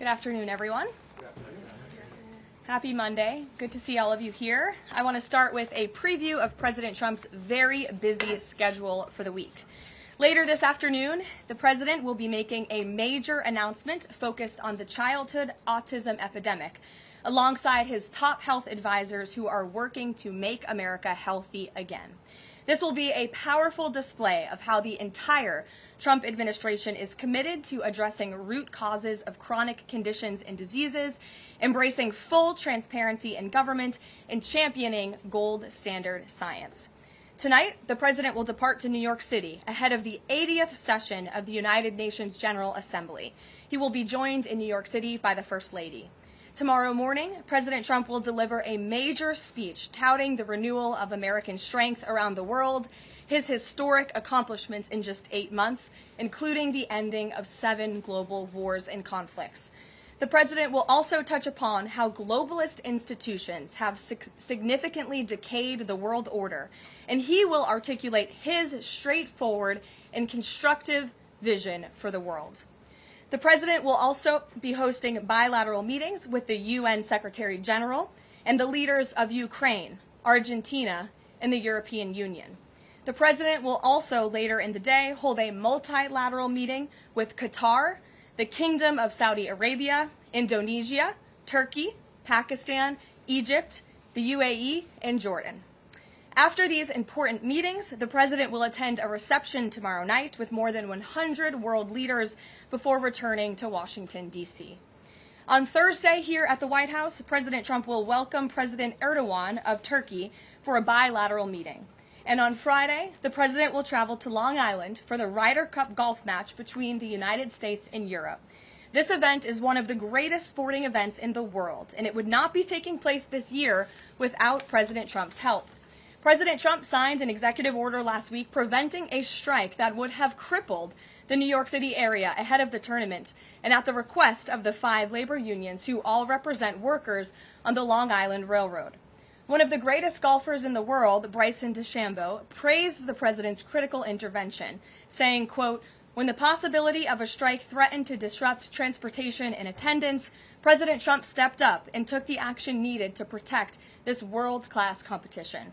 Good afternoon, everyone. Good afternoon. Happy Monday. Good to see all of you here. I want to start with a preview of President Trump's very busy schedule for the week. Later this afternoon, the president will be making a major announcement focused on the childhood autism epidemic, alongside his top health advisors who are working to make America healthy again. This will be a powerful display of how the entire Trump administration is committed to addressing root causes of chronic conditions and diseases, embracing full transparency in government, and championing gold standard science. Tonight, the president will depart to New York City ahead of the 80th session of the United Nations General Assembly. He will be joined in New York City by the First Lady. Tomorrow morning, President Trump will deliver a major speech touting the renewal of American strength around the world, his historic accomplishments in just 8 months, including the ending of 7 global wars and conflicts. The president will also touch upon how globalist institutions have significantly decayed the world order, and he will articulate his straightforward and constructive vision for the world. The president will also be hosting bilateral meetings with the UN Secretary General and the leaders of Ukraine, Argentina, and the European Union. The president will also later in the day hold a multilateral meeting with Qatar, the Kingdom of Saudi Arabia, Indonesia, Turkey, Pakistan, Egypt, the UAE, and Jordan. After these important meetings, the president will attend a reception tomorrow night with more than 100 world leaders before returning to Washington, D.C. On Thursday here at the White House, President Trump will welcome President Erdogan of Turkey for a bilateral meeting. And on Friday, the president will travel to Long Island for the Ryder Cup golf match between the United States and Europe. This event is one of the greatest sporting events in the world, and it would not be taking place this year without President Trump's help. President Trump signed an executive order last week preventing a strike that would have crippled the New York City area ahead of the tournament, and at the request of the 5 labor unions who all represent workers on the Long Island Railroad. One of the greatest golfers in the world, Bryson DeChambeau, praised the president's critical intervention, saying, quote, "When the possibility of a strike threatened to disrupt transportation and attendance, President Trump stepped up and took the action needed to protect this world-class competition."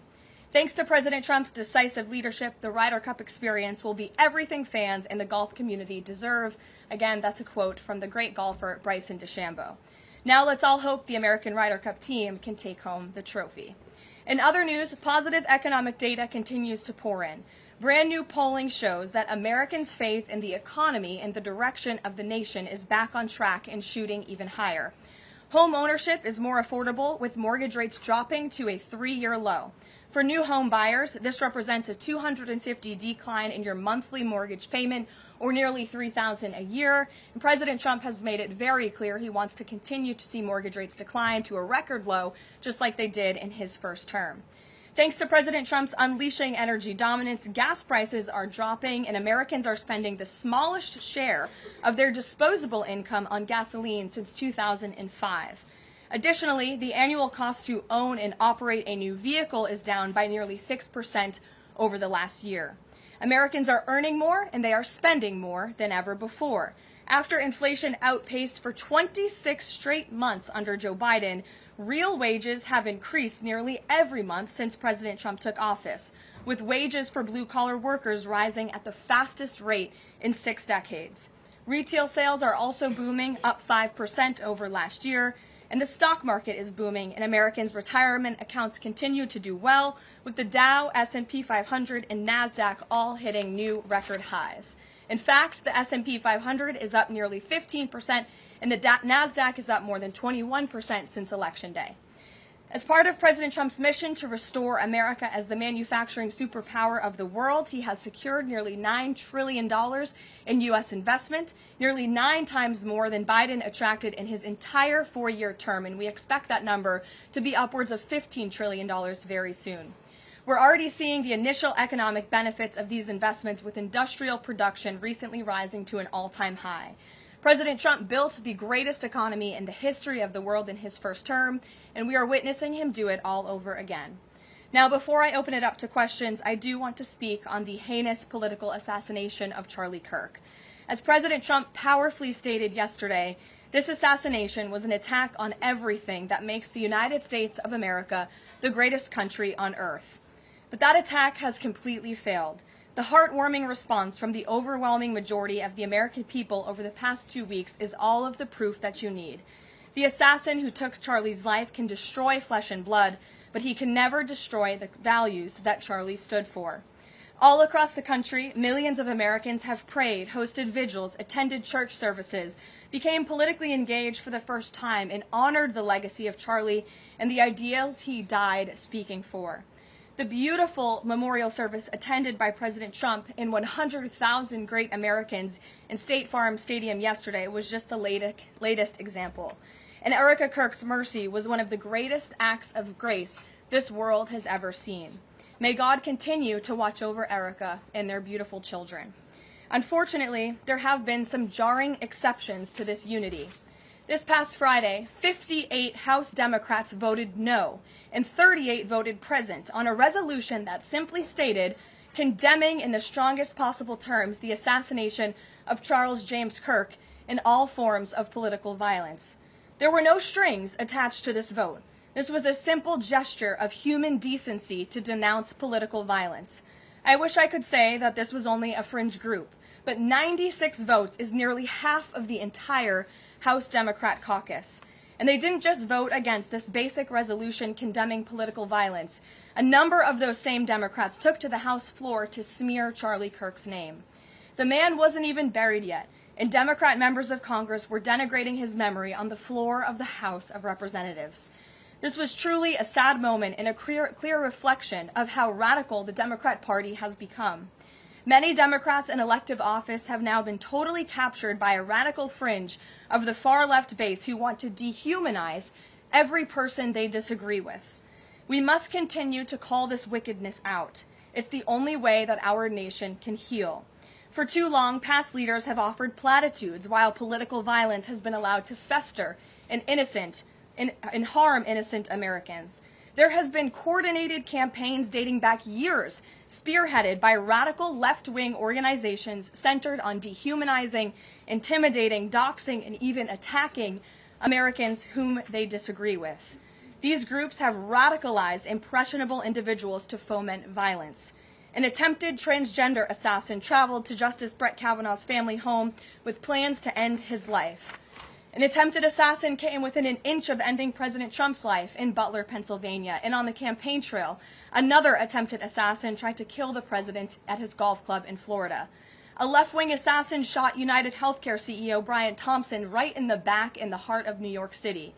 Thanks to President Trump's decisive leadership, the Ryder Cup experience will be everything fans and the golf community deserve. Again, that's a quote from the great golfer Bryson DeChambeau. Now let's all hope the American Ryder Cup team can take home the trophy. In other news, positive economic data continues to pour in. Brand new polling shows that Americans' faith in the economy and the direction of the nation is back on track and shooting even higher. Home ownership is more affordable, with mortgage rates dropping to a 3-year low. For new home buyers, this represents a $250 decline in your monthly mortgage payment, or nearly $3,000 a year. And President Trump has made it very clear he wants to continue to see mortgage rates decline to a record low, just like they did in his first term. Thanks to President Trump's unleashing energy dominance, gas prices are dropping, and Americans are spending the smallest share of their disposable income on gasoline since 2005. Additionally, the annual cost to own and operate a new vehicle is down by nearly 6% over the last year. Americans are earning more and they are spending more than ever before. After inflation outpaced for 26 straight months under Joe Biden, real wages have increased nearly every month since President Trump took office, with wages for blue-collar workers rising at the fastest rate in 6 decades. Retail sales are also booming, up 5% over last year, and the stock market is booming, and Americans' retirement accounts continue to do well, with the Dow, S&P 500, and NASDAQ all hitting new record highs. In fact, the S&P 500 is up nearly 15%, and the NASDAQ is up more than 21% since Election Day. As part of President Trump's mission to restore America as the manufacturing superpower of the world, he has secured nearly $9 trillion in U.S. investment, nearly 9 times more than Biden attracted in his entire 4-year term, and we expect that number to be upwards of $15 trillion very soon. We're already seeing the initial economic benefits of these investments, with industrial production recently rising to an all-time high. President Trump built the greatest economy in the history of the world in his first term, and we are witnessing him do it all over again. Now, before I open it up to questions, I do want to speak on the heinous political assassination of Charlie Kirk. As President Trump powerfully stated yesterday, This assassination was an attack on everything that makes the United States of America the greatest country on earth. But that attack has completely failed. The heartwarming response from the overwhelming majority of the American people over the past 2 weeks is all of the proof that you need. The assassin who took Charlie's life can destroy flesh and blood, but he can never destroy the values that Charlie stood for. All across the country, millions of Americans have prayed, hosted vigils, attended church services, became politically engaged for the first time, and honored the legacy of Charlie and the ideals he died speaking for. The beautiful memorial service attended by President Trump and 100,000 great Americans in State Farm Stadium yesterday was just the latest example. And Erica Kirk's mercy was one of the greatest acts of grace this world has ever seen. May God continue to watch over Erica and their beautiful children. Unfortunately, there have been some jarring exceptions to this unity. This past Friday, 58 House Democrats voted no, and 38 voted present on a resolution that simply stated, condemning in the strongest possible terms the assassination of Charles James Kirk and all forms of political violence. There were no strings attached to this vote. This was a simple gesture of human decency to denounce political violence. I wish I could say that this was only a fringe group, but 96 votes is nearly half of the entire House Democrat caucus. And they didn't just vote against this basic resolution condemning political violence. A number of those same Democrats took to the House floor to smear Charlie Kirk's name. The man wasn't even buried yet, and Democrat members of Congress were denigrating his memory on the floor of the House of Representatives. This was truly a sad moment and a clear reflection of how radical the Democrat Party has become. Many Democrats in elective office have now been totally captured by a radical fringe of the far-left base who want to dehumanize every person they disagree with. We must continue to call this wickedness out. It's the only way that our nation can heal. For too long, past leaders have offered platitudes while political violence has been allowed to fester and harm innocent Americans. There has been coordinated campaigns dating back years, spearheaded by radical left-wing organizations centered on dehumanizing, intimidating, doxing, and even attacking Americans whom they disagree with. These groups have radicalized impressionable individuals to foment violence. An attempted transgender assassin traveled to Justice Brett Kavanaugh's family home with plans to end his life. An attempted assassin came within an inch of ending President Trump's life in Butler, Pennsylvania, and on the campaign trail, another attempted assassin tried to kill the president at his golf club in Florida. A left-wing assassin shot United Healthcare CEO Brian Thompson right in the back in the heart of New York City.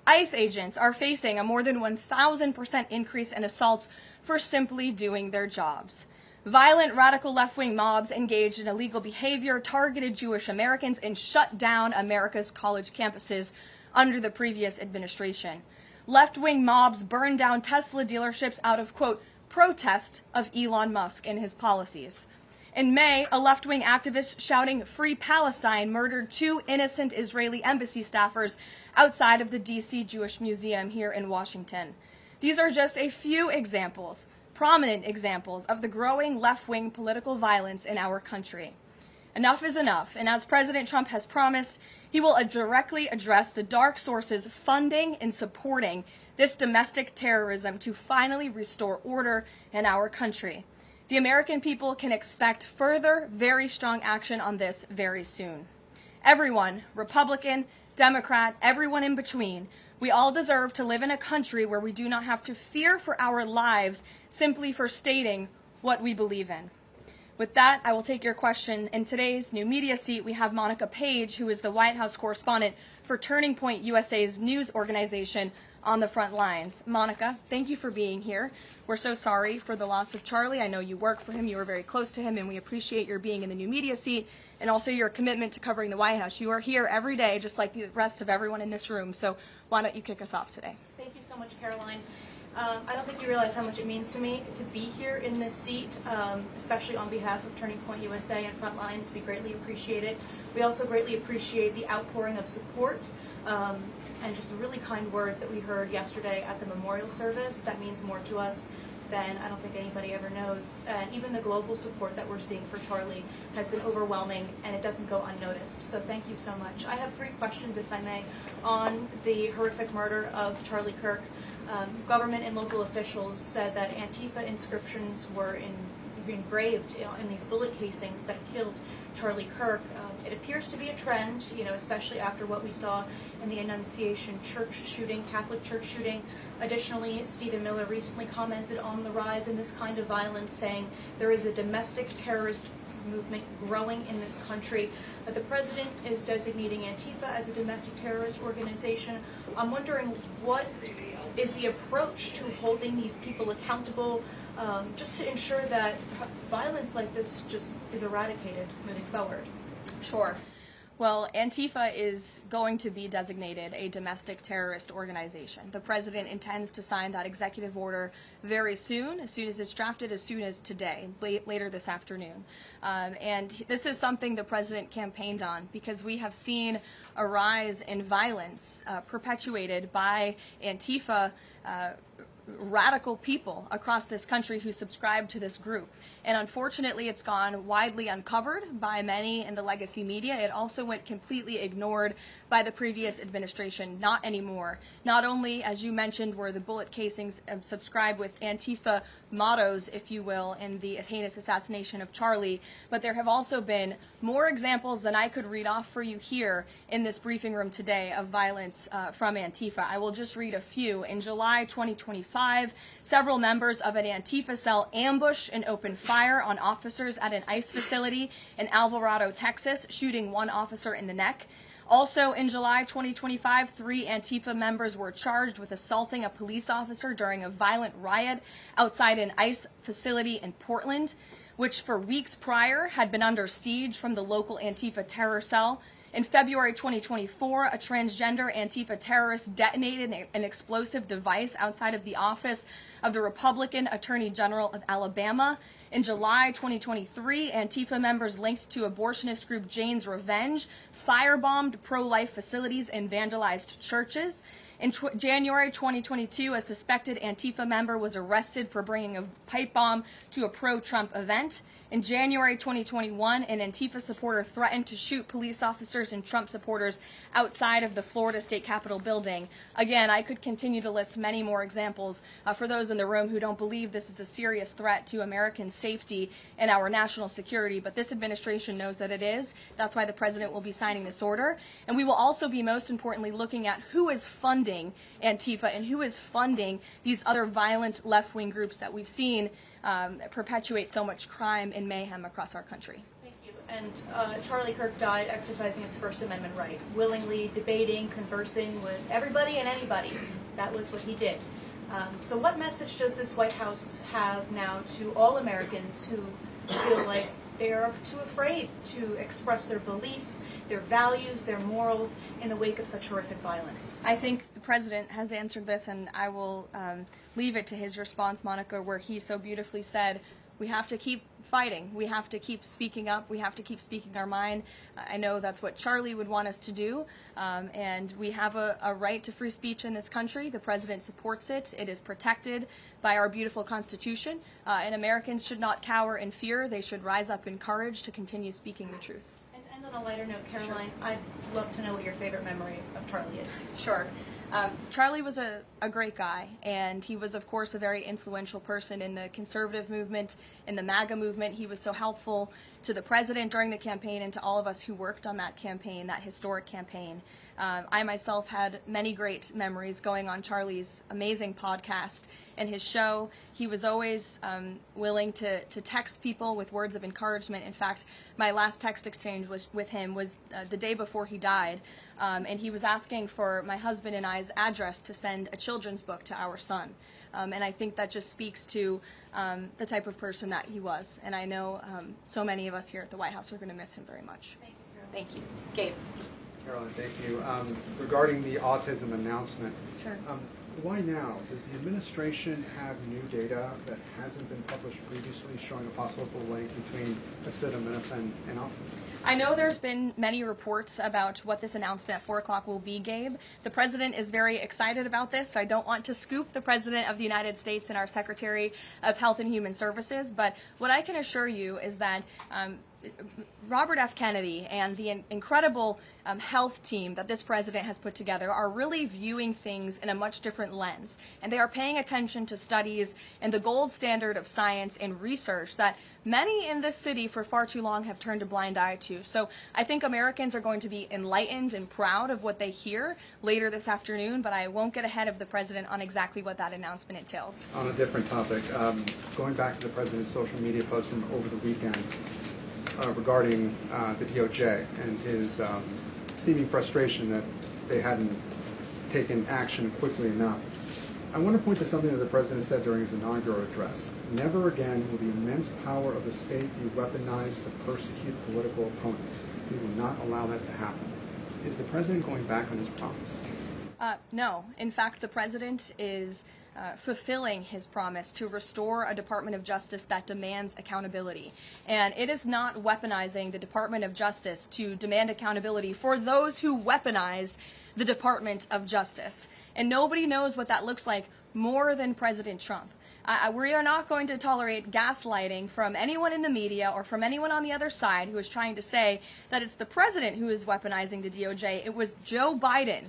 ICE agents are facing a more than 1,000% increase in assaults for simply doing their jobs. Violent radical left-wing mobs engaged in illegal behavior, targeted Jewish Americans, and shut down America's college campuses under the previous administration. Left-wing mobs burned down Tesla dealerships out of, quote, protest of Elon Musk and his policies. In May, a left-wing activist shouting "Free Palestine" murdered 2 innocent Israeli embassy staffers outside of the D.C. Jewish Museum here in Washington. These are just a few examples, prominent examples of the growing left-wing political violence in our country. Enough is enough, and as President Trump has promised, he will directly address the dark sources funding and supporting this domestic terrorism to finally restore order in our country. The American people can expect further, very strong action on this very soon. Everyone, Republican, Democrat, everyone in between, we all deserve to live in a country where we do not have to fear for our lives simply for stating what we believe in. With that, I will take your question. In today's new media seat, we have Monica Page, who is the White House correspondent for Turning Point USA's news organization, on the front lines. Monica, thank you for being here. We're so sorry for the loss of Charlie. I know you work for him, you were very close to him, and we appreciate your being in the new media seat and also your commitment to covering the White House. You are here every day, just like the rest of everyone in this room, so why don't you kick us off today? Thank you so much, Karoline. I don't think you realize how much it means to me to be here in this seat, especially on behalf of Turning Point USA and Frontlines. We greatly appreciate it. We also greatly appreciate the outpouring of support and just the really kind words that we heard yesterday at the memorial service. That means more to us than I don't think anybody ever knows. And even the global support that we're seeing for Charlie has been overwhelming, and it doesn't go unnoticed. So thank you so much. I have 3 questions, if I may, on the horrific murder of Charlie Kirk. Government and local officials said that Antifa inscriptions were engraved in these bullet casings that killed Charlie Kirk. It appears to be a trend, especially after what we saw in the Annunciation Church shooting, Catholic Church shooting. Additionally, Stephen Miller recently commented on the rise in this kind of violence, saying there is a domestic terrorist movement growing in this country. The president is designating Antifa as a domestic terrorist organization. I'm wondering, what is the approach to holding these people accountable, just to ensure that violence like this just is eradicated moving forward? Sure. Well, Antifa is going to be designated a domestic terrorist organization. The president intends to sign that executive order very soon as it's drafted, as soon as today, later this afternoon. And this is something the president campaigned on, because we have seen a rise in violence perpetuated by Antifa radical people across this country who subscribe to this group. And unfortunately, it's gone widely uncovered by many in the legacy media. It also went completely ignored by the previous administration. Not anymore. Not only, as you mentioned, were the bullet casings subscribed with Antifa mottos, if you will, in the heinous assassination of Charlie, but there have also been more examples than I could read off for you here in this briefing room today of violence from Antifa. I will just read a few. In July 2025, several members of an Antifa cell ambushed and opened fire on officers at an ICE facility in Alvarado, Texas, shooting one officer in the neck. Also in July 2025, 3 Antifa members were charged with assaulting a police officer during a violent riot outside an ICE facility in Portland, which for weeks prior had been under siege from the local Antifa terror cell. In February 2024, a transgender Antifa terrorist detonated an explosive device outside of the office of the Republican Attorney General of Alabama. In July 2023, Antifa members linked to abortionist group Jane's Revenge firebombed pro-life facilities and vandalized churches. In January 2022, a suspected Antifa member was arrested for bringing a pipe bomb to a pro-Trump event. In January 2021, an Antifa supporter threatened to shoot police officers and Trump supporters outside of the Florida State Capitol building. Again, I could continue to list many more examples for those in the room who don't believe this is a serious threat to American safety and our national security, but this administration knows that it is. That's why the president will be signing this order. And we will also be, most importantly, looking at who is funding Antifa and who is funding these other violent left-wing groups that we've seen perpetuate so much crime and mayhem across our country. Thank you. And Charlie Kirk died exercising his First Amendment right, willingly debating, conversing with everybody and anybody. That was what he did. So what message does this White House have now to all Americans who feel like they are too afraid to express their beliefs, their values, their morals in the wake of such horrific violence? I think the president has answered this, and I will leave it to his response, Monica, where he so beautifully said, we have to keep fighting. We have to keep speaking up. We have to keep speaking our mind. I know that's what Charlie would want us to do, and we have a right to free speech in this country. The president supports it. It is protected by our beautiful Constitution, and Americans should not cower in fear. They should rise up in courage to continue speaking the truth. And to end on a lighter note, Karoline, I'd love to know what your favorite memory of Charlie is. Sure. Charlie was a great guy, and he was, of course, a very influential person in the conservative movement, in the MAGA movement. He was so helpful to the president during the campaign and to all of us who worked on that campaign, that historic campaign. I myself had many great memories going on Charlie's amazing podcast and his show. He was always willing to text people with words of encouragement. In fact, my last text exchange with him was the day before he died, and he was asking for my husband and I's address to send a children's book to our son. And I think that just speaks to the type of person that he was. And I know so many of us here at the White House are going to miss him very much. Thank you, Karoline. Thank you. Gabe. Caroline, thank you. Regarding the autism announcement, Sure. Why now? Does the administration have new data that hasn't been published previously showing a possible link between acetaminophen and autism? I know there's been many reports about what this announcement at 4 o'clock will be, Gabe. The president is very excited about this, so I don't want to scoop the president of the United States and our Secretary of Health and Human Services, but what I can assure you is that Robert F. Kennedy and the incredible health team that this president has put together are really viewing things in a much different lens. And they are paying attention to studies and the gold standard of science and research that many in this city for far too long have turned a blind eye to. So I think Americans are going to be enlightened and proud of what they hear later this afternoon, but I won't get ahead of the president on exactly what that announcement entails. On a different topic, going back to the president's social media post from over the weekend, regarding the DOJ and his seeming frustration that they hadn't taken action quickly enough. I want to point to something that the president said during his inaugural address. Never again will the immense power of the state be weaponized to persecute political opponents. We will not allow that to happen. Is the president going back on his promise? No. In fact, the president is fulfilling his promise to restore a Department of Justice that demands accountability. And it is not weaponizing the Department of Justice to demand accountability for those who weaponize the Department of Justice. And nobody knows what that looks like more than President Trump. We are not going to tolerate gaslighting from anyone in the media or from anyone on the other side who is trying to say that it's the president who is weaponizing the DOJ. It was Joe Biden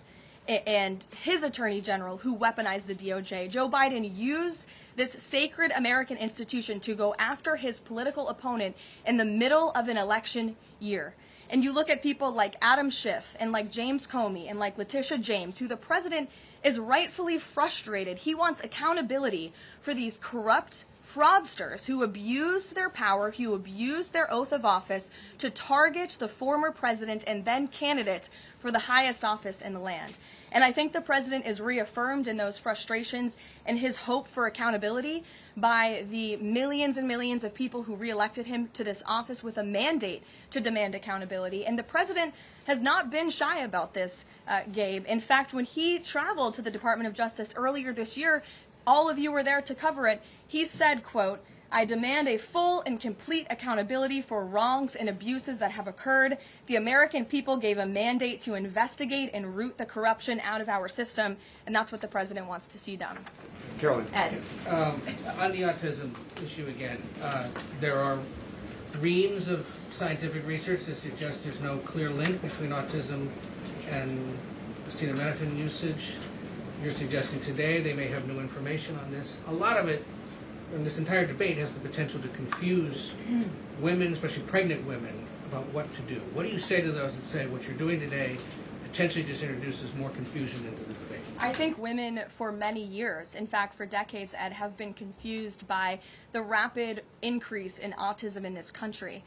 and his attorney general who weaponized the DOJ. Joe Biden used this sacred American institution to go after his political opponent in the middle of an election year. And you look at people like Adam Schiff and like James Comey and like Letitia James, who the president is rightfully frustrated. He wants accountability for these corrupt fraudsters who abused their power, who abused their oath of office to target the former president and then candidate for the highest office in the land. And I think the president is reaffirmed in those frustrations and his hope for accountability by the millions and millions of people who reelected him to this office with a mandate to demand accountability. And the president has not been shy about this, Gabe. In fact, when he traveled to the Department of Justice earlier this year, all of you were there to cover it, he said, quote, "I demand a full and complete accountability for wrongs and abuses that have occurred. The American people gave a mandate to investigate and root the corruption out of our system," and that's what the president wants to see done. Karoline. Ed. On the autism issue again, there are reams of scientific research that suggests there's no clear link between autism and acetaminophen usage. You're suggesting today they may have new information on this. A lot of it, and this entire debate, has the potential to confuse women, especially pregnant women, about what to do. What do you say to those that say what you're doing today potentially just introduces more confusion into the debate? I think women for many years, in fact for decades, Ed, have been confused by the rapid increase in autism in this country,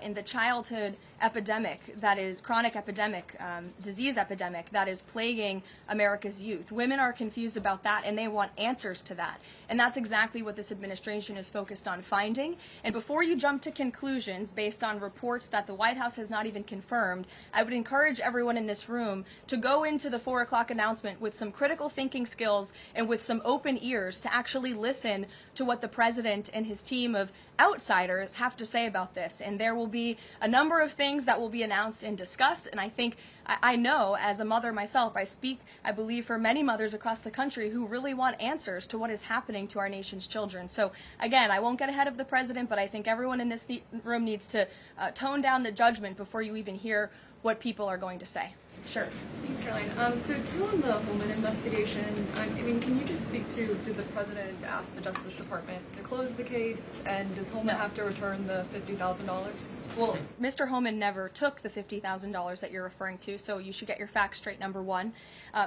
in the childhood epidemic that is chronic epidemic, disease epidemic that is plaguing America's youth. Women are confused about that and they want answers to that. And that's exactly what this administration is focused on finding. And before you jump to conclusions based on reports that the White House has not even confirmed, I would encourage everyone in this room to go into the 4 o'clock announcement with some critical thinking skills and with some open ears to actually listen to what the president and his team of outsiders have to say about this. And there will be a number of things that will be announced and discussed. And I think, I know as a mother myself, I speak, I believe, for many mothers across the country who really want answers to what is happening to our nation's children. So again, I won't get ahead of the president, but I think everyone in this room needs to tone down the judgment before you even hear what people are going to say. Sure. Thanks, Caroline. So too on the Holman investigation, I mean, can you just speak to, did the president ask the Justice Department to close the case, and does Holman have to return the $50,000? Well, Mr. Holman never took the $50,000 that you're referring to, so you should get your facts straight, number one.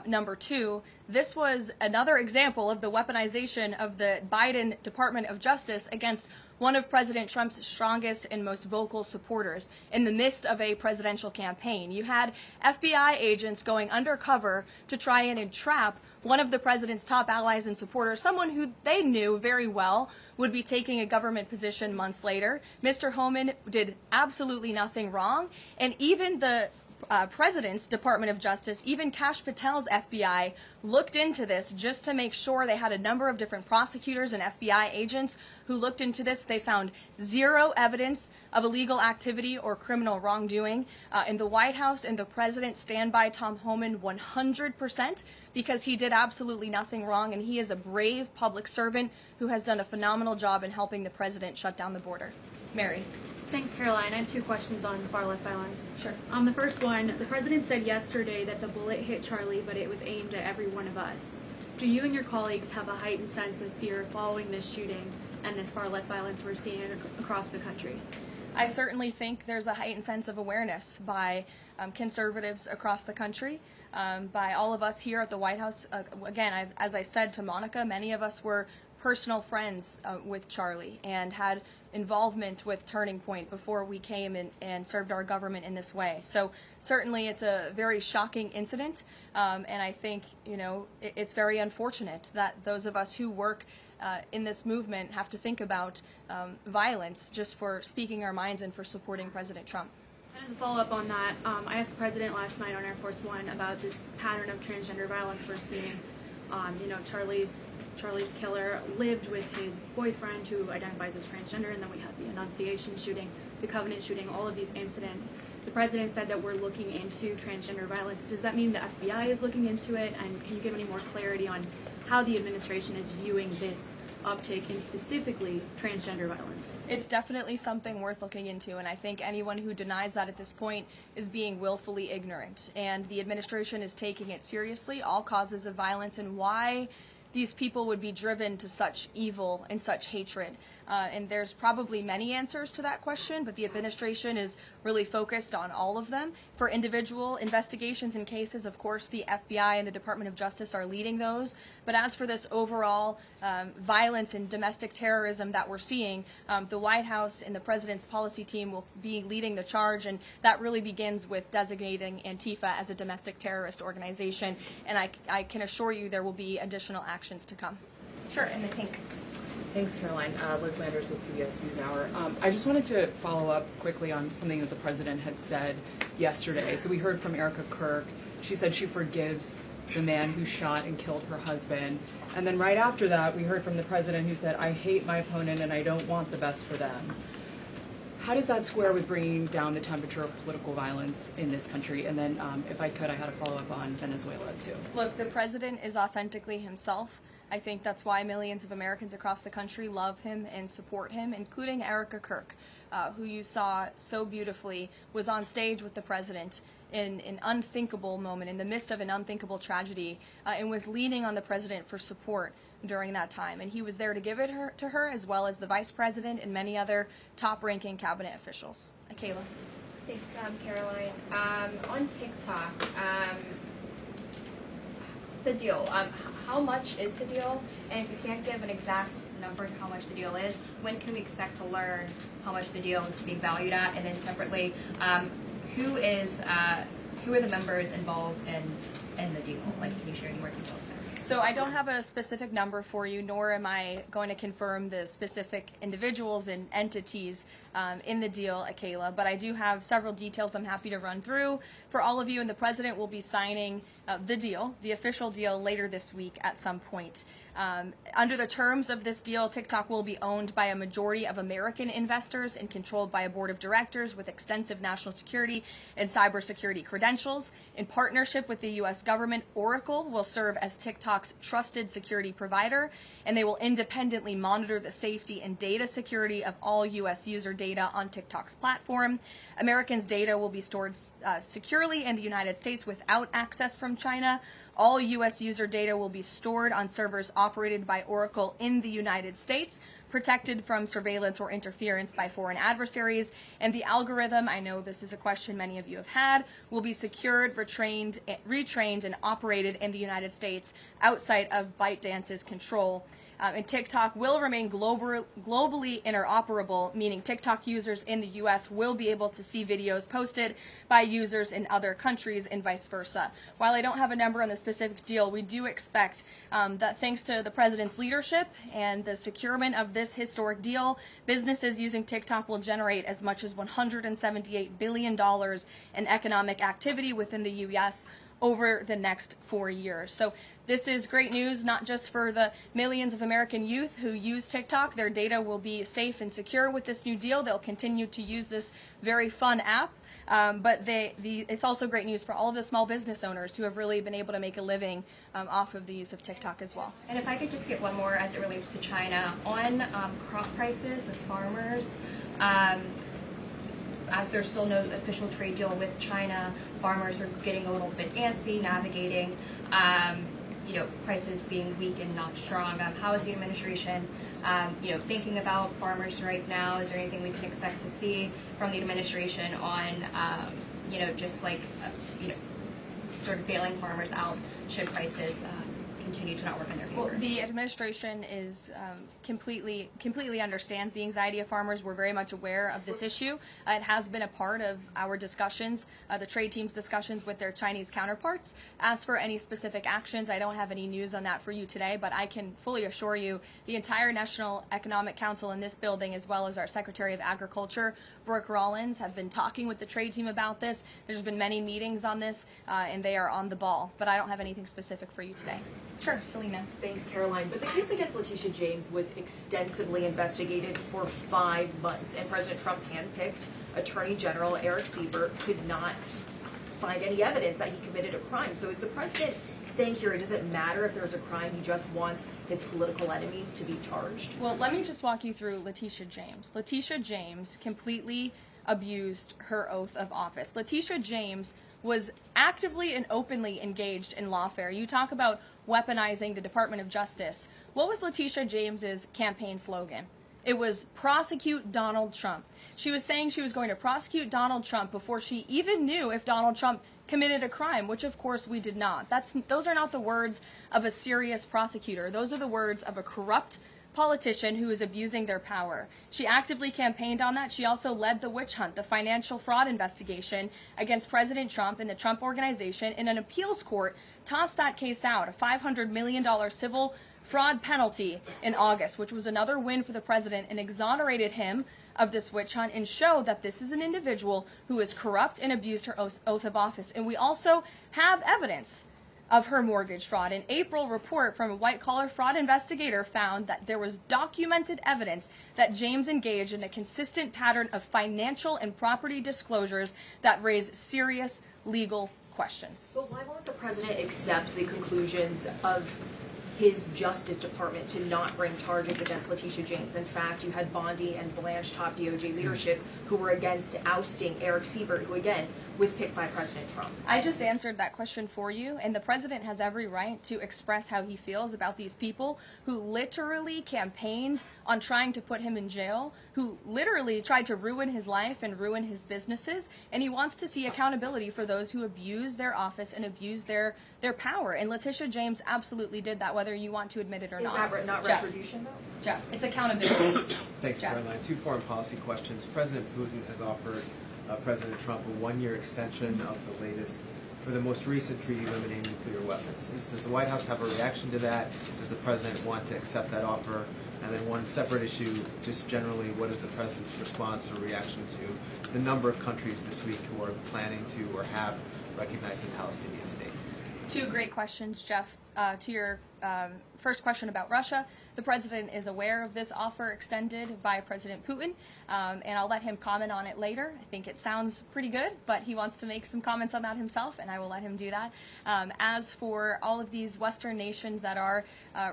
Number two, this was another example of the weaponization of the Biden Department of Justice against one of President Trump's strongest and most vocal supporters in the midst of a presidential campaign. You had FBI agents going undercover to try and entrap one of the president's top allies and supporters, someone who they knew very well would be taking a government position months later. Mr. Holman did absolutely nothing wrong, and even the president's Department of Justice, even Kash Patel's FBI, looked into this just to make sure. They had a number of different prosecutors and FBI agents who looked into this. They found zero evidence of illegal activity or criminal wrongdoing. In the White House and the president stand by Tom Homan 100% because he did absolutely nothing wrong, and he is a brave public servant who has done a phenomenal job in helping the president shut down the border. Mary. Thanks, Caroline. I have two questions on far-left violence. Sure. The first one, the president said yesterday that the bullet hit Charlie, but it was aimed at every one of us. Do you and your colleagues have a heightened sense of fear following this shooting and this far-left violence we're seeing across the country? I certainly think there's a heightened sense of awareness by conservatives across the country, by all of us here at the White House. Again, as I said to Monica, many of us were personal friends with Charlie and had involvement with Turning Point before we came and served our government in this way. So certainly it's a very shocking incident, and I think, it's very unfortunate that those of us who work in this movement have to think about violence just for speaking our minds and for supporting President Trump. And as a follow-up on that, I asked the president last night on Air Force One about this pattern of transgender violence we're seeing. Charlie's killer lived with his boyfriend who identifies as transgender, and then we had the Annunciation shooting, the Covenant shooting, all of these incidents. The president said that we're looking into transgender violence. Does that mean the FBI is looking into it? And can you give any more clarity on how the administration is viewing this uptick in specifically transgender violence? It's definitely something worth looking into, and I think anyone who denies that at this point is being willfully ignorant. And the administration is taking it seriously, all causes of violence, and why these people would be driven to such evil and such hatred. And there's probably many answers to that question, but the administration is really focused on all of them. For individual investigations and cases, of course, the FBI and the Department of Justice are leading those. But as for this overall violence and domestic terrorism that we're seeing, the White House and the president's policy team will be leading the charge, and that really begins with designating Antifa as a domestic terrorist organization. And I can assure you there will be additional actions to come. Sure, in the pink. Thanks, Caroline. Liz Landers with PBS NewsHour. I just wanted to follow up quickly on something that the president had said yesterday. So we heard from Erica Kirk. She said she forgives the man who shot and killed her husband. And then right after that, we heard from the president who said, I hate my opponent and I don't want the best for them. How does that square with bringing down the temperature of political violence in this country? And then, if I could, I had a follow-up on Venezuela, too. Look, the president is authentically himself. I think that's why millions of Americans across the country love him and support him, including Erica Kirk, who you saw so beautifully was on stage with the president in an unthinkable moment, in the midst of an unthinkable tragedy, and was leaning on the president for support during that time. And he was there to give it to her, as well as the vice president and many other top-ranking cabinet officials. Kayla. Thanks, Caroline. On TikTok, the deal. How much is the deal? And if you can't give an exact number to how much the deal is, when can we expect to learn how much the deal is being valued at? And then separately, who are the members involved in the deal? Like, can you share any more details there? So I don't have a specific number for you, nor am I going to confirm the specific individuals and entities in the deal, Kayla, but I do have several details I'm happy to run through for all of you, and the president will be signing the deal, the official deal, later this week at some point. Under the terms of this deal, TikTok will be owned by a majority of American investors and controlled by a board of directors with extensive national security and cybersecurity credentials. In partnership with the U.S. government, Oracle will serve as TikTok's trusted security provider, and they will independently monitor the safety and data security of all U.S. user data on TikTok's platform. Americans' data will be stored securely in the United States without access from China. All U.S. user data will be stored on servers operated by Oracle in the United States, protected from surveillance or interference by foreign adversaries. And the algorithm, I know this is a question many of you have had, will be secured, retrained, and operated in the United States outside of ByteDance's control. and TikTok will remain globally interoperable, meaning TikTok users in the U.S. will be able to see videos posted by users in other countries and vice versa. While I don't have a number on the specific deal, we do expect that thanks to the president's leadership and the securement of this historic deal, businesses using TikTok will generate as much as $178 billion in economic activity within the U.S. over the next 4 years. So this is great news, not just for the millions of American youth who use TikTok. Their data will be safe and secure with this new deal. They'll continue to use this very fun app. But it's also great news for all of the small business owners who have really been able to make a living off of the use of TikTok as well. And if I could just get one more as it relates to China, on crop prices with farmers, as there's still no official trade deal with China, farmers are getting a little bit antsy navigating, prices being weak and not strong. How is the administration, thinking about farmers right now? Is there anything we can expect to see from the administration on, sort of bailing farmers out should prices continue to not work in their favor? Well, the administration is completely understands the anxiety of farmers. We're very much aware of this issue. It has been a part of our discussions, the trade team's discussions with their Chinese counterparts. As for any specific actions, I don't have any news on that for you today, but I can fully assure you the entire National Economic Council in this building, as well as our Secretary of Agriculture, Brooke Rollins, have been talking with the trade team about this. There's been many meetings on this, and they are on the ball, but I don't have anything specific for you today. Sure, Selena. Thanks, Caroline. But the case against Letitia James was extensively investigated for 5 months, and President Trump's handpicked Attorney General Eric Siebert could not find any evidence that he committed a crime. So is the president saying here it doesn't matter if there's a crime, he just wants his political enemies to be charged? Well, let me just walk you through Letitia James. Letitia James completely abused her oath of office. Letitia James was actively and openly engaged in lawfare. You talk about weaponizing the Department of Justice. What was Letitia James's campaign slogan? It was prosecute Donald Trump. She was saying she was going to prosecute Donald Trump before she even knew if Donald Trump committed a crime, which of course we did not. Those are not the words of a serious prosecutor. Those are the words of a corrupt politician who is abusing their power. She actively campaigned on that. She also led the witch hunt, the financial fraud investigation against President Trump and the Trump Organization, and an appeals court tossed that case out, a $500 million civil fraud penalty in August, which was another win for the president and exonerated him of this witch hunt and showed that this is an individual who is corrupt and abused her oath of office. And we also have evidence of her mortgage fraud. An April report from a white-collar fraud investigator found that there was documented evidence that James engaged in a consistent pattern of financial and property disclosures that raise serious legal questions. But why won't the president accept the conclusions of his Justice Department to not bring charges against Letitia James? In fact, you had Bondi and Blanche top DOJ leadership who were against ousting Eric Siebert, who again was picked by President Trump. I just answered that question for you, and the president has every right to express how he feels about these people who literally campaigned on trying to put him in jail, who literally tried to ruin his life and ruin his businesses, and he wants to see accountability for those who abuse their office and abuse their power. And Letitia James absolutely did that, whether you want to admit it or not. Is that not Jeff. retribution, though? Jeff, it's accountability. Thanks, Jeff. Caroline. 2 foreign policy questions. President Putin has offered President Trump a 1-year extension of the latest, for the most recent treaty limiting nuclear weapons. Does the White House have a reaction to that? Does the president want to accept that offer? And then one separate issue, just generally, what is the president's response or reaction to the number of countries this week who are planning to or have recognized a Palestinian state? 2 great questions, Jeff. To your first question about Russia, the president is aware of this offer extended by President Putin, and I'll let him comment on it later. I think it sounds pretty good, but he wants to make some comments on that himself, and I will let him do that. As for all of these Western nations that are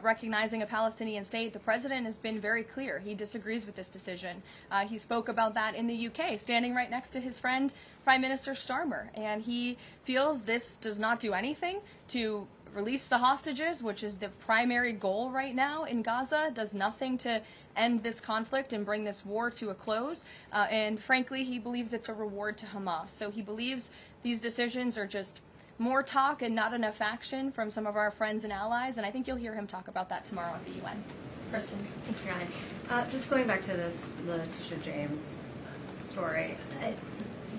recognizing a Palestinian state, the president has been very clear. He disagrees with this decision. He spoke about that in the UK, standing right next to his friend, Prime Minister Starmer, and he feels this does not do anything to release the hostages, which is the primary goal right now in Gaza, does nothing to end this conflict and bring this war to a close. And frankly, he believes it's a reward to Hamas. So he believes these decisions are just more talk and not enough action from some of our friends and allies. And I think you'll hear him talk about that tomorrow at the UN. Kristen. Thanks, Caroline. Just going back to this Letitia James story,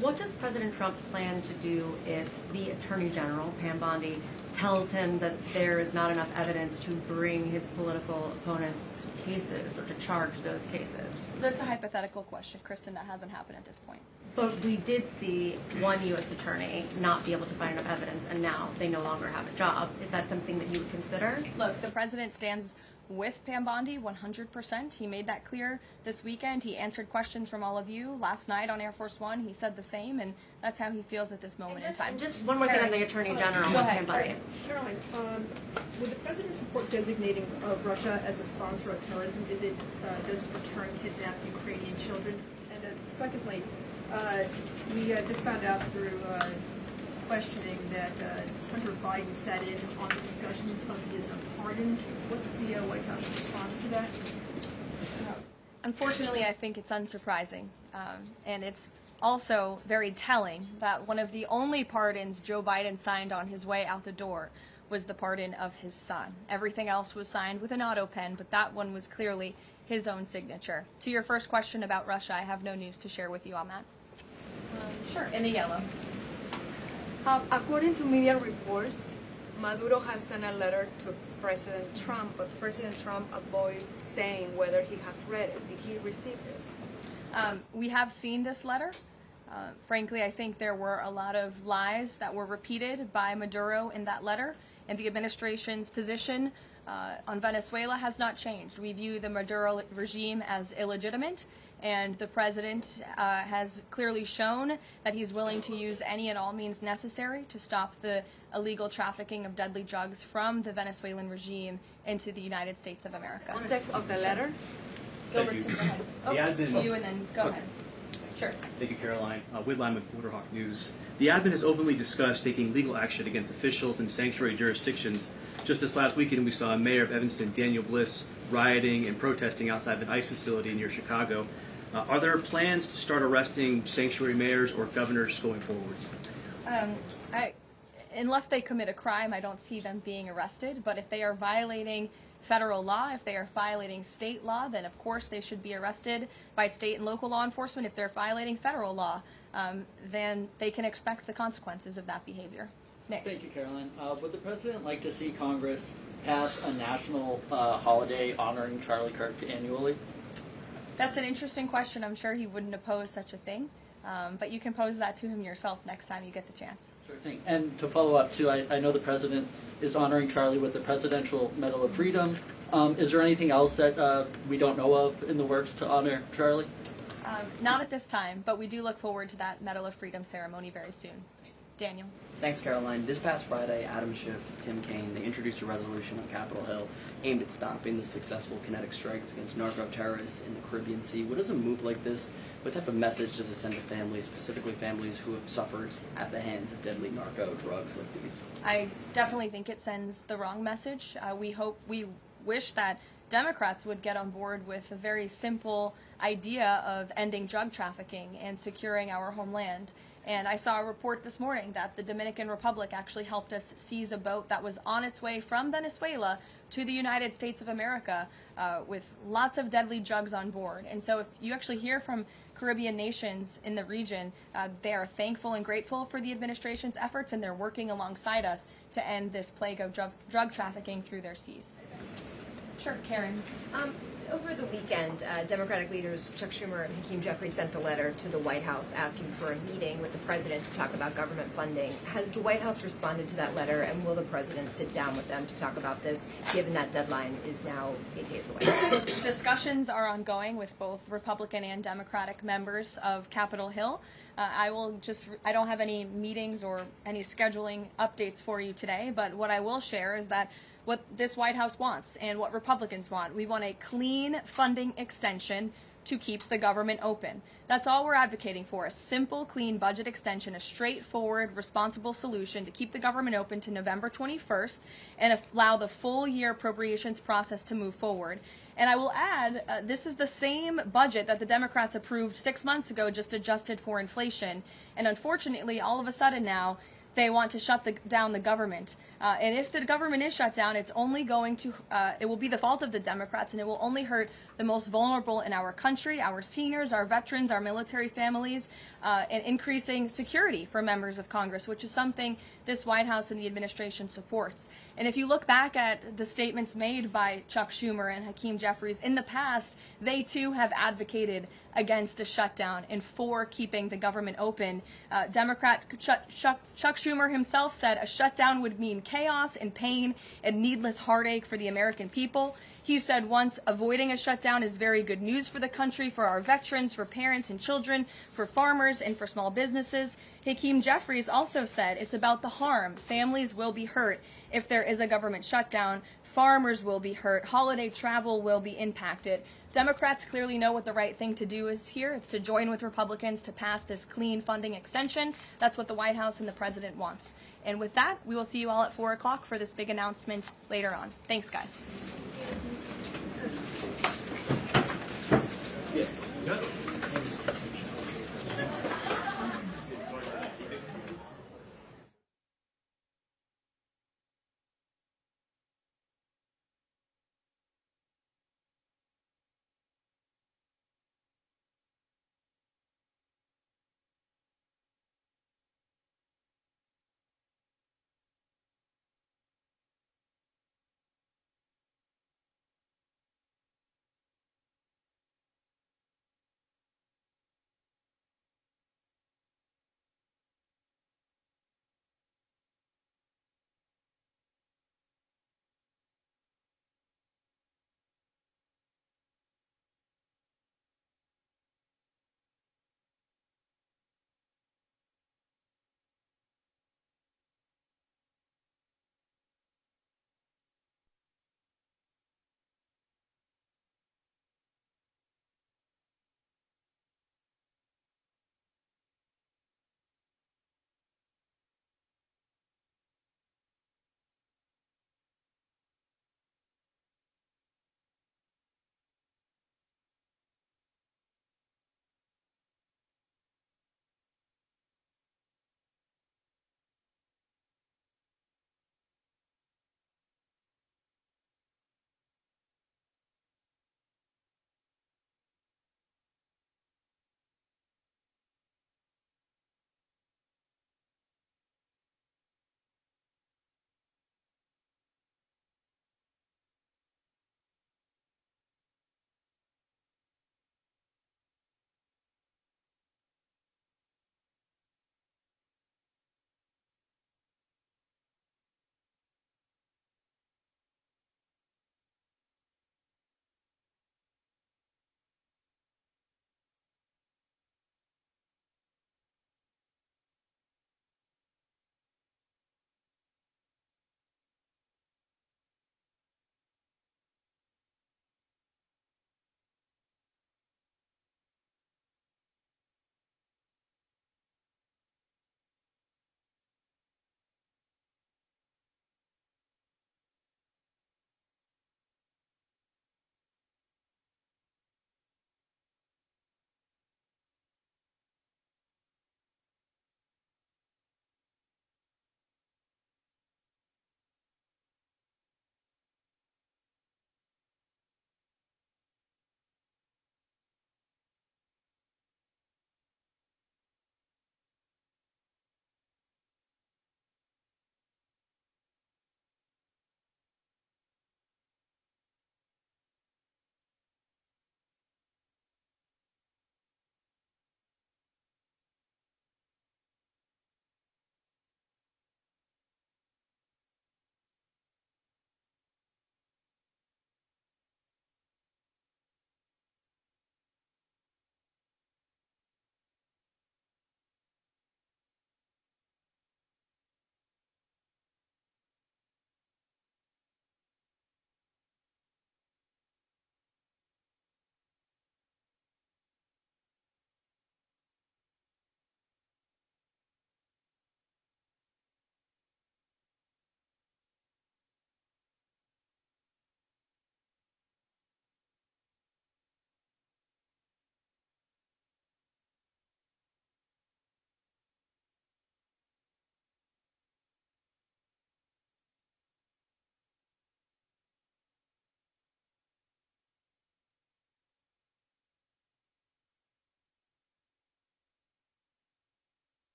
what does President Trump plan to do if the Attorney General, Pam Bondi, tells him that there is not enough evidence to bring his political opponents' cases or to charge those cases? That's a hypothetical question, Kristen. That hasn't happened at this point. But we did see one U.S. attorney not be able to find enough evidence, and now they no longer have a job. Is that something that you would consider? Look, the president stands with Pam Bondi 100%. He made that clear this weekend. He answered questions from all of you last night on Air Force One. He said the same, and that's how he feels at this moment in time. And just one more thing on the Attorney General. Go ahead. Pam Bondi. Caroline, would the president support designating Russia as a sponsor of terrorism if it doesn't return kidnapped Ukrainian children? And secondly, we just found out through questioning that Hunter Biden sat in on the discussions of his pardons. What's the White House response to that? Unfortunately, I think it's unsurprising, and it's also very telling that one of the only pardons Joe Biden signed on his way out the door was the pardon of his son. Everything else was signed with an auto pen, but that one was clearly his own signature. To your first question about Russia, I have no news to share with you on that. Sure, in the yellow. According to media reports, Maduro has sent a letter to President Trump, but President Trump avoided saying whether he has read it. Did he receive it? We have seen this letter. Frankly, I think there were a lot of lies that were repeated by Maduro in that letter, and the administration's position on Venezuela has not changed. We view the Maduro regime as illegitimate, and the president has clearly shown that he's willing to use any and all means necessary to stop the illegal trafficking of deadly drugs from the Venezuelan regime into the United States of America. Context of the letter? Gilbertson, go ahead. The admin, you and then go ahead. Sure. Thank you, Caroline. Whitline with Waterhawk News. The admin has openly discussed taking legal action against officials in sanctuary jurisdictions. Just this last weekend, we saw Mayor of Evanston, Daniel Bliss, rioting and protesting outside the ICE facility near Chicago. Are there plans to start arresting sanctuary mayors or governors going forwards? Unless they commit a crime, I don't see them being arrested. But if they are violating federal law, if they are violating state law, then of course they should be arrested by state and local law enforcement. If they're violating federal law, then they can expect the consequences of that behavior. Nick. Thank you, Caroline. Would the president like to see Congress pass a national holiday honoring Charlie Kirk annually? That's an interesting question. I'm sure he wouldn't oppose such a thing. But you can pose that to him yourself next time you get the chance. Sure thing. And to follow up, too, I know the president is honoring Charlie with the Presidential Medal of Freedom. Is there anything else that we don't know of in the works to honor Charlie? Not at this time, but we do look forward to that Medal of Freedom ceremony very soon. Daniel. Thanks, Caroline. This past Friday, Adam Schiff, Tim Kaine, they introduced a resolution on Capitol Hill aimed at stopping the successful kinetic strikes against narco-terrorists in the Caribbean Sea. What does a move like this, what type of message does it send to families, specifically families who have suffered at the hands of deadly narco drugs like these? I definitely think it sends the wrong message. We wish that Democrats would get on board with a very simple idea of ending drug trafficking and securing our homeland. And I saw a report this morning that the Dominican Republic actually helped us seize a boat that was on its way from Venezuela to the United States of America with lots of deadly drugs on board. And so if you actually hear from Caribbean nations in the region, they are thankful and grateful for the administration's efforts, and they're working alongside us to end this plague of drug trafficking through their seas. Sure, Karen. Over the weekend, Democratic leaders Chuck Schumer and Hakeem Jeffries sent a letter to the White House asking for a meeting with the president to talk about government funding. Has the White House responded to that letter, and will the president sit down with them to talk about this, given that deadline is now 8 days away? Discussions are ongoing with both Republican and Democratic members of Capitol Hill. I don't have any meetings or any scheduling updates for you today, but what I will share is that what this White House wants and what Republicans want. We want a clean funding extension to keep the government open. That's all we're advocating for, a simple, clean budget extension, a straightforward, responsible solution to keep the government open to November 21st and allow the full year appropriations process to move forward. And I will add, this is the same budget that the Democrats approved 6 months ago, just adjusted for inflation. And unfortunately, all of a sudden now, they want to shut down the government. And if the government is shut down, it's only going to, it will be the fault of the Democrats, and it will only hurt the most vulnerable in our country, our seniors, our veterans, our military families, and increasing security for members of Congress, which is something this White House and the administration supports. And if you look back at the statements made by Chuck Schumer and Hakeem Jeffries in the past, they too have advocated against a shutdown and for keeping the government open. Democrat Chuck Schumer himself said a shutdown would mean chaos and pain and needless heartache for the American people. He said once, avoiding a shutdown is very good news for the country, for our veterans, for parents and children, for farmers, and for small businesses. Hakeem Jeffries also said it's about the harm. Families will be hurt if there is a government shutdown. Farmers will be hurt. Holiday travel will be impacted. Democrats clearly know what the right thing to do is here. It's to join with Republicans to pass this clean funding extension. That's what the White House and the president wants. And with that, we will see you all at 4 o'clock for this big announcement later on. Thanks, guys.